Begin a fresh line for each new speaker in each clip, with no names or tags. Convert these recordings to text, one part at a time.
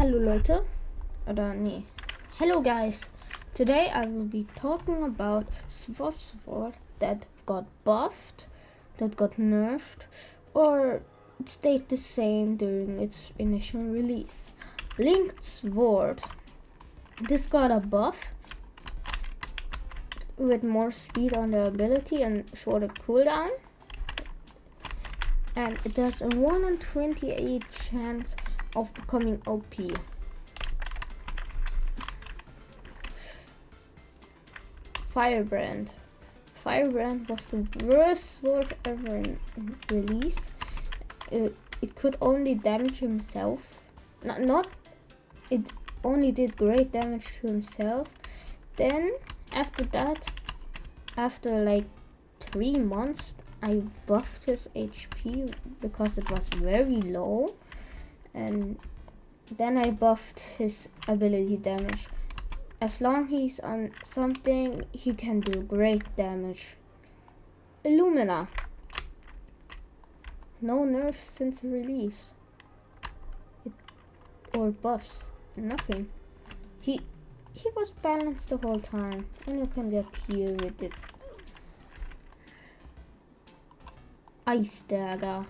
Hallo Leute, oder nee, hello guys. Today I will be talking about SFOTH Swords that got buffed, that got nerfed, or it stayed the same during its initial release. Linked Sword. This got a buff with more speed on the ability and shorter cooldown. And it has a 1 in 28 chance of becoming OP. Firebrand. Firebrand was the worst sword ever in release. It could only damage himself. It only did great damage to himself. Then after that, after like 3 months, I buffed his HP because it was very low, and then I buffed his ability damage. As long as he's on something, he can do great damage. Illumina. No nerfs since release. Or buffs. Nothing. He was balanced the whole time, and you can get here with it. Ice Dagger.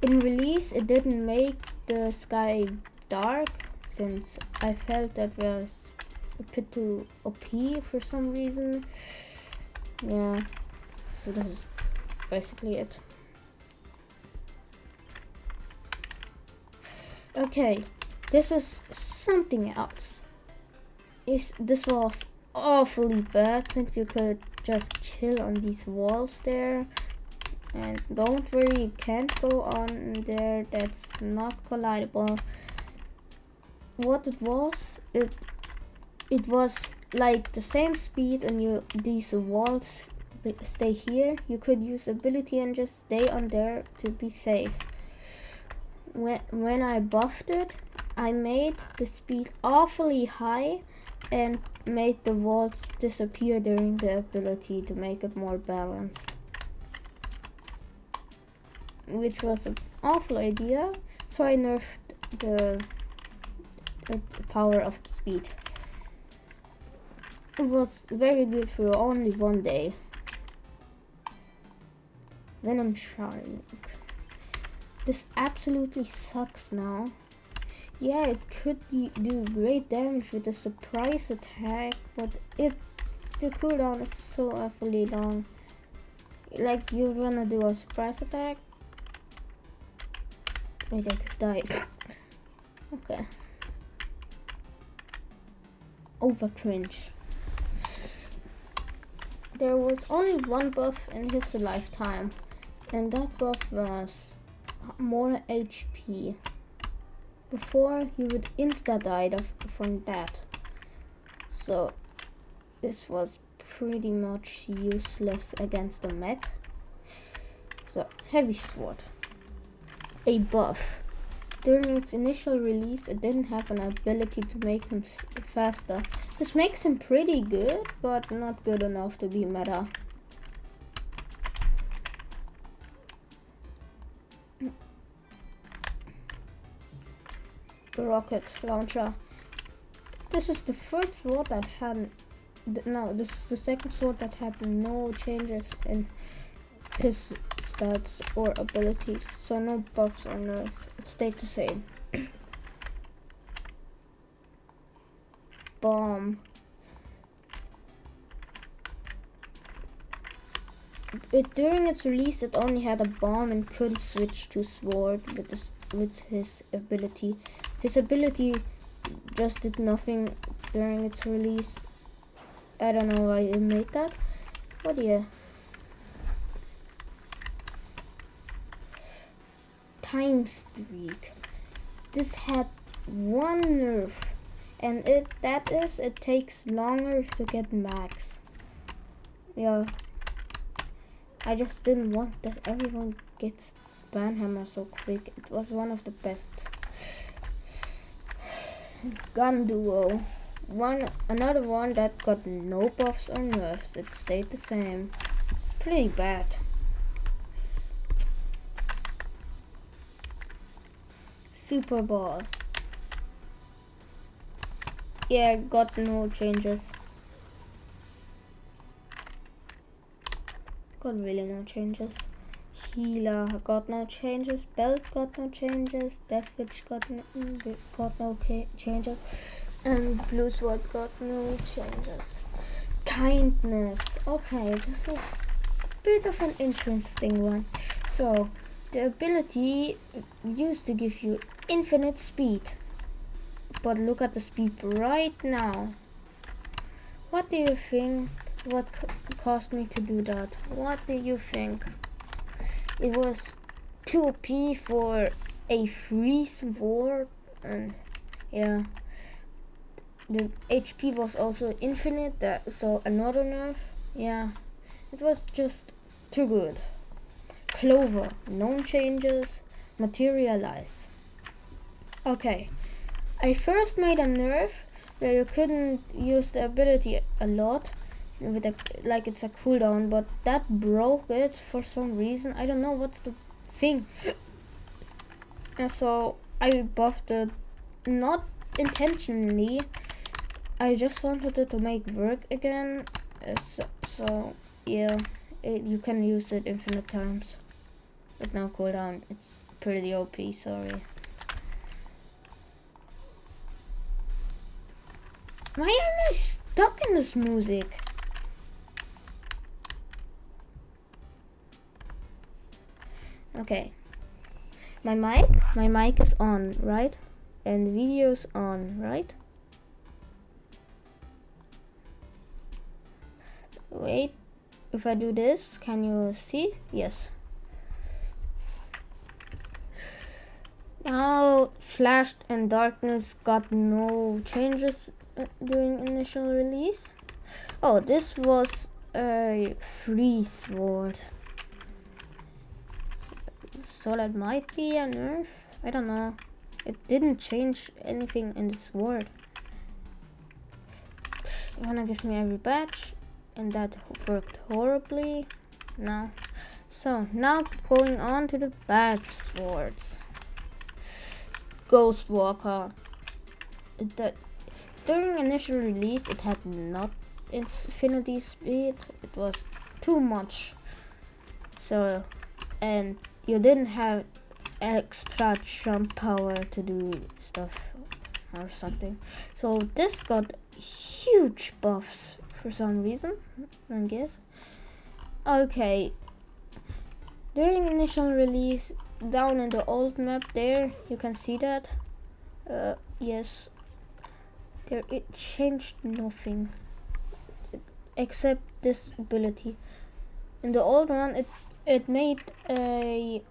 In release, it didn't make the sky dark, since I felt that was a bit too OP for some reason. Yeah, so that's basically it. Okay, this is something else. This was awfully bad, since you could just chill on these walls there, and don't worry, you can't go on there. That's not collidable. What it was like the same speed, and these walls stay here. You could use ability and just stay on there to be safe. When I buffed it, I made the speed awfully high and made the walls disappear during the ability to make it more balanced, which was an awful idea. So I nerfed the power of the speed. It was very good for only 1 day. Venom Shark. This absolutely sucks now. Yeah, it could do great damage with a surprise attack, but the cooldown is so awfully long. Like, you're gonna do a surprise attack. Wait, I just died. Okay. Over cringe. There was only one buff in his lifetime, and that buff was more HP. Before, he would insta die from that. So this was pretty much useless against the mech. So Heavy Sword. A buff. During its initial release, it didn't have an ability to make him faster. This makes him pretty good, but not good enough to be meta. Rocket launcher. This is the first sword that had this is the second sword that had no changes in his stats or abilities, so no buffs or nerfs. It stayed the same. Bomb. During its release, it only had a bomb and couldn't switch to sword with his ability. His ability just did nothing during its release. I don't know why it made that, but yeah. Time streak. This had one nerf, and it takes longer to get max. Yeah, I just didn't want that everyone gets Banhammer so quick. It was one of the best. Gun duo. Another one that got no buffs or nerfs. It stayed the same. It's pretty bad. Super Ball. Yeah, got no changes. Got really no changes. Healer got no changes. Belt got no changes. Death Witch got no changes. And Blue Sword got no changes. Kindness. Okay, this is a bit of an interesting one. So, the ability used to give you infinite speed. But look at the speed right now. What do you think? What caused me to do that? What do you think? It was 2 OP for a free sword, and yeah, the HP was also infinite. So another nerf. Yeah, it was just too good. Clover, no changes. Materialize. Okay, I first made a nerf where you couldn't use the ability a lot, with like it's a cooldown, but that broke it for some reason. I don't know what's the thing. And so I buffed it, not intentionally. I just wanted it to make work again. So yeah, you can use it infinite times with no cooldown. It's pretty OP. Sorry. Why am I stuck in this music? Okay. My mic is on, right? And video's on, right? Wait, if I do this, can you see? Yes. Now, Flashed and Darkness got no changes during initial release. Oh, this was a free sword. So that might be a nerf. I don't know. It didn't change anything in the sword. You wanna give me every badge? And that worked horribly. No. So now going on to the badge swords. Ghost Walker. That during initial release it had not infinity speed. It was too much. So, and you didn't have extra jump power to do stuff or something. So this got huge buffs for some reason, I guess. Okay, during initial release, down in the old map there, you can see that. Yes, there it changed nothing except this ability. In the old one, it made a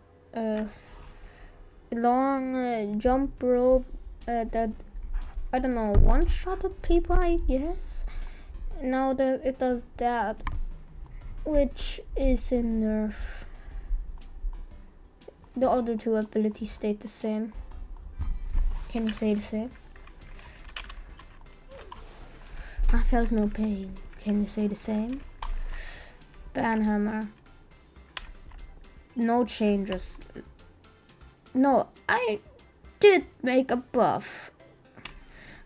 long jump rope that, I don't know, one-shotted people, I guess. Now that it does that, which is a nerf. The other two abilities stayed the same. Can you say the same? I felt no pain. Can you say the same? Banhammer. No changes. No, I did make a buff.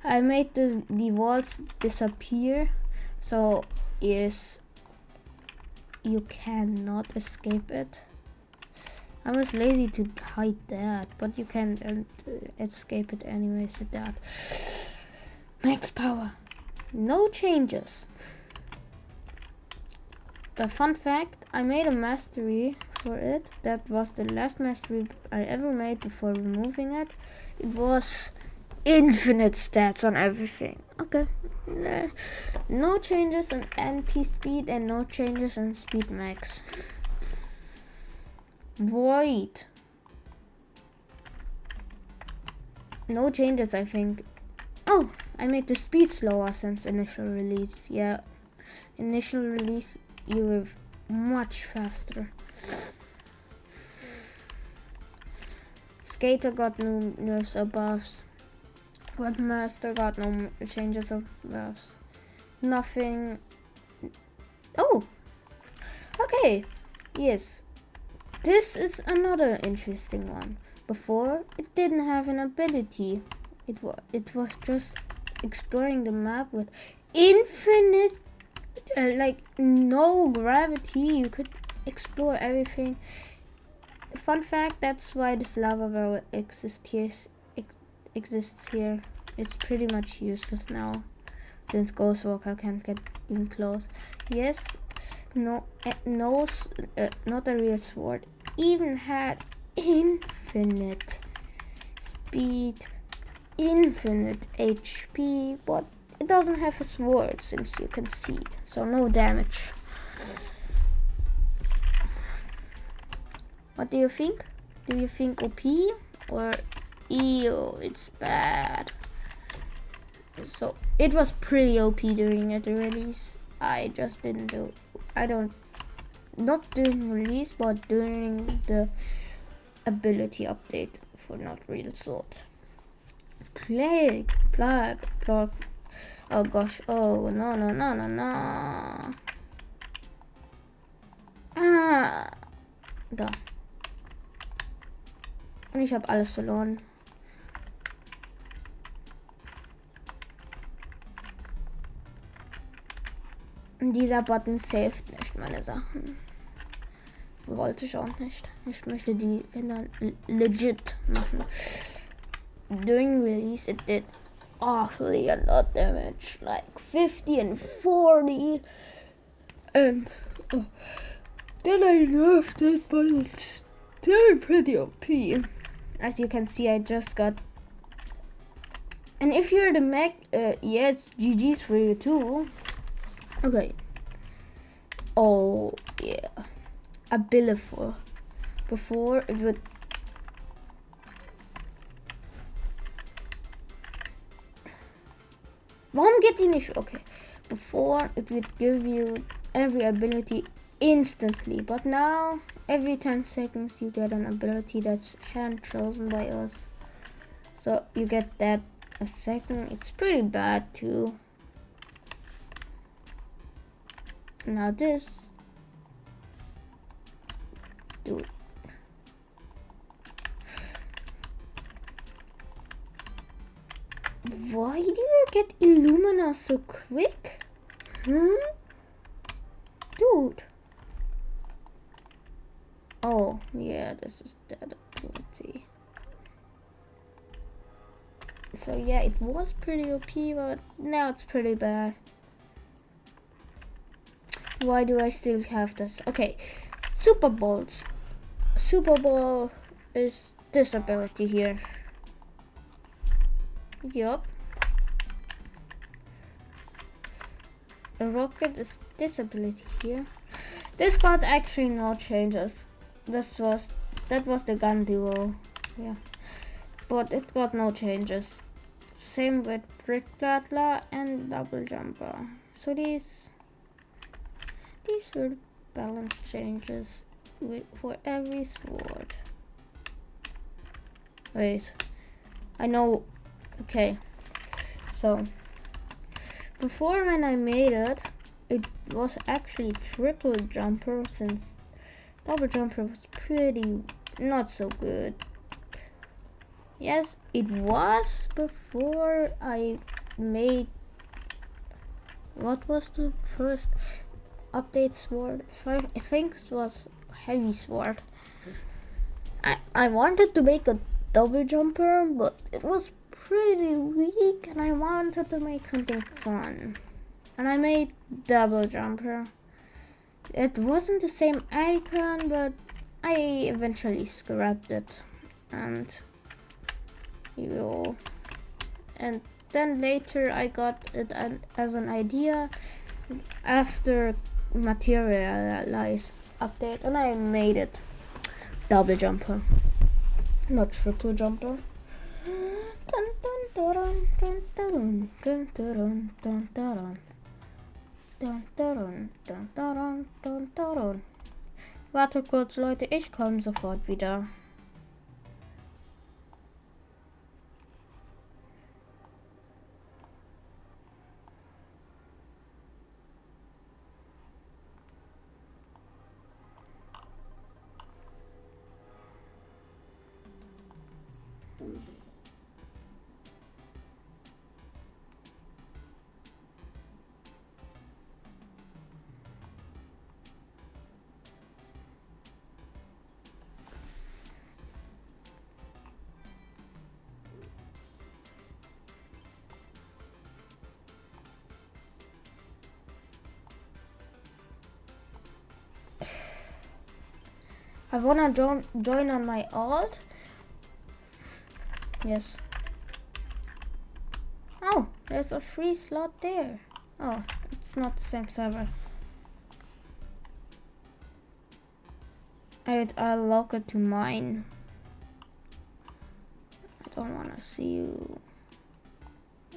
I made the walls disappear. So, yes, you cannot escape it. I was lazy to hide that, but you can escape it anyways with that. Max power. No changes. A fun fact, I made a mastery for it. That was the last mastery I ever made before removing it. It was infinite stats on everything. Okay. No changes on anti-speed and no changes on speed max. Void. No changes, I think. Oh, I made the speed slower since initial release. Yeah, initial release you were much faster. Skater got no nerfs or buffs. Webmaster got no changes of buffs. Nothing. Oh, okay. Yes, this is another interesting one. before it didn't have an ability. It was just exploring the map with infinite, like no gravity. You could explore everything. Fun fact: that's why this lava well exists here. It's pretty much useless now, since Ghost Walker can't get even close. Yes, no, not a real sword. Even had infinite speed, infinite HP, but it doesn't have a sword, since you can see, so no damage. What do you think? Do you think OP or ew, it's bad? So it was pretty OP during the release. I just didn't do. Not during release, but during the ability update for not real sword. Plague. Oh gosh. Oh no. Da. Und ich habe alles verloren. Und dieser Button saved nicht meine Sachen. Wollte ich auch nicht. Ich möchte die dann legit machen. During release it did awfully a lot damage. Like 50 and 40. And then I nerfed it, but it's still pretty OP. As you can see, I just got. And if you're the mech, yeah, it's GG's for you too. Okay. Oh yeah. Ability. Before it would. Warum geht die nicht? Okay. Before it would give you every ability instantly, but now every 10 seconds you get an ability that's hand chosen by us. So you get that a second. It's pretty bad too. Now this, dude. Why do you get Illumina so quick? Huh? Dude. Oh, yeah, this is that ability. So yeah, it was pretty OP, but now it's pretty bad. Why do I still have this? Okay, Super Balls. Super Ball is this ability here. Yup. A rocket is this ability here. This got actually no changes. That was the gun duo. Yeah. But it got no changes. Same with Brick Plattler and Double Jumper. So these were balance changes for every sword. Wait. I know. Okay, so before when I made it, it was actually triple jumper, since double jumper was pretty not so good. Yes, it was before I made, what was the first update sword? I think it was heavy sword. I wanted to make a double jumper, but it was pretty weak and I wanted to make something fun. And I made double jumper. It wasn't the same icon, but I eventually scrapped it. And then later I got it as an idea after materialize update, and I made it double jumper, not triple jumper. Warte kurz, Leute, ich komme sofort wieder. I wanna join on my alt. Yes. Oh, there's a free slot there. Oh, it's not the same server. I'll log it to mine. I don't wanna see you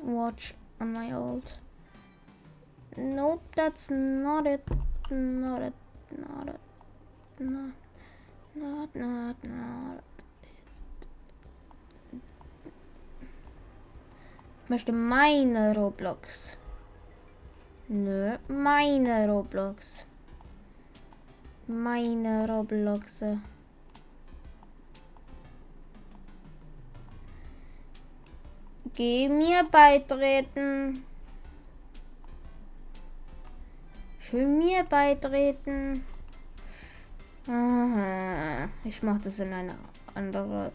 watch on my alt. Nope, that's not it. Not it. Not it. Not it. Ich möchte meine Roblox. Nö, meine Roblox. Meine Roblox. Geh mir beitreten. Ich will mir beitreten. Aha. Ich mach das in eine andere